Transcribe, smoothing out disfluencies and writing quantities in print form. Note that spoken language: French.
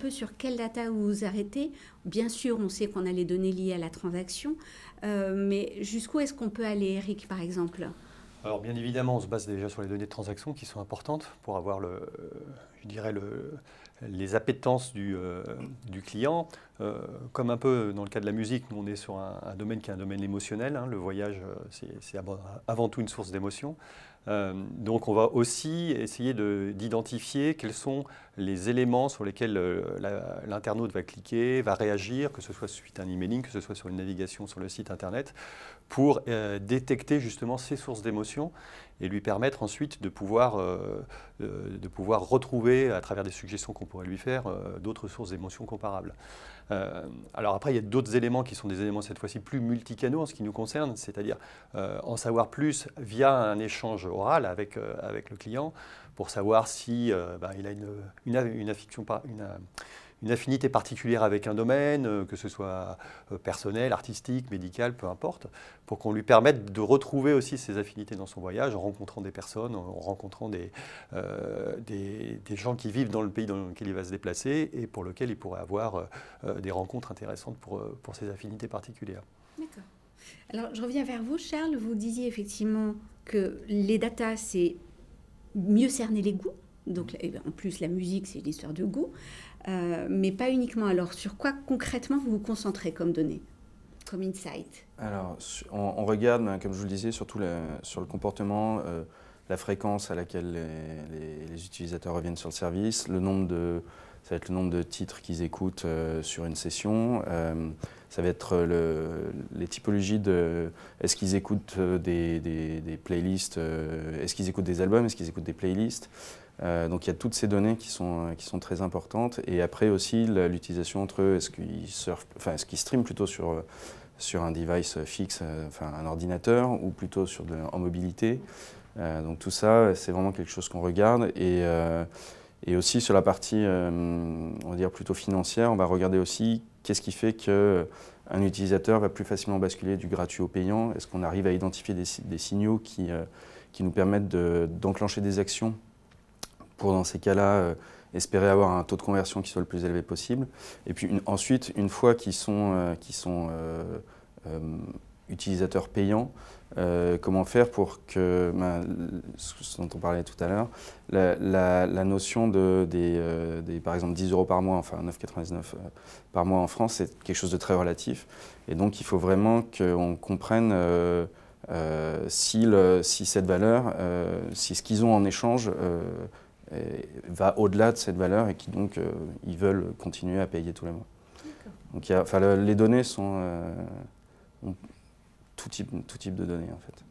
peu sur quelle data vous vous arrêtez. Bien sûr, on sait qu'on a les données liées à la transaction, mais jusqu'où est-ce qu'on peut aller, Eric, par exemple? Alors bien évidemment, on se base déjà sur les données de transaction qui sont importantes pour avoir je dirais les appétences du client. Comme un peu dans le cas de la musique, nous on est sur un domaine qui est un domaine émotionnel, hein. Le voyage, c'est avant tout une source d'émotion. Donc on va aussi essayer d'identifier quels sont les éléments sur lesquels l'internaute va cliquer, va réagir, que ce soit suite à un emailing, que ce soit sur une navigation sur le site internet, pour détecter justement ces sources d'émotions et lui permettre ensuite de pouvoir retrouver, à travers des suggestions qu'on pourrait lui faire, d'autres sources d'émotions comparables. Alors après, il y a d'autres éléments qui sont des éléments cette fois-ci plus multicanaux en ce qui nous concerne, c'est-à-dire en savoir plus via un échange oral avec le client pour savoir si il a une affinité particulière avec un domaine, que ce soit personnel, artistique, médical, peu importe, pour qu'on lui permette de retrouver aussi ses affinités dans son voyage en rencontrant des personnes, en rencontrant des gens qui vivent dans le pays dans lequel il va se déplacer et pour lequel il pourrait avoir des rencontres intéressantes pour ses affinités particulières. D'accord. Alors, je reviens vers vous, Charles. Vous disiez effectivement que les datas, c'est mieux cerner les goûts. Donc, en plus, la musique, c'est une histoire de goût. Mais pas uniquement. Alors, sur quoi concrètement vous vous concentrez comme données, comme insight? Alors, on regarde, comme je vous le disais, surtout sur le comportement, la fréquence à laquelle les utilisateurs reviennent sur le service, ça va être le nombre de titres qu'ils écoutent sur une session, ça va être les typologies de est-ce qu'ils écoutent des playlists, est-ce qu'ils écoutent des albums, est-ce qu'ils écoutent des playlists. Donc il y a toutes ces données qui sont très importantes. Et après aussi l'utilisation entre eux, est-ce qu'ils streament plutôt sur un device fixe, enfin un ordinateur, ou plutôt en mobilité. Donc tout ça, c'est vraiment quelque chose qu'on regarde. Et aussi sur la partie, on va dire plutôt financière, on va regarder aussi qu'est-ce qui fait qu'un utilisateur va plus facilement basculer du gratuit au payant. Est-ce qu'on arrive à identifier des signaux qui nous permettent d'enclencher des actions pour, dans ces cas-là, espérer avoir un taux de conversion qui soit le plus élevé possible. Et puis ensuite, une fois qu'ils sont utilisateurs payants, comment faire pour que, ce dont on parlait tout à l'heure, la notion par exemple 10 € par mois, enfin 9,99 € par mois en France, c'est quelque chose de très relatif. Et donc il faut vraiment qu'on comprenne si cette valeur, si ce qu'ils ont en échange va au-delà de cette valeur et qui donc ils veulent continuer à payer tous les mois. Donc les données sont tout type de données en fait.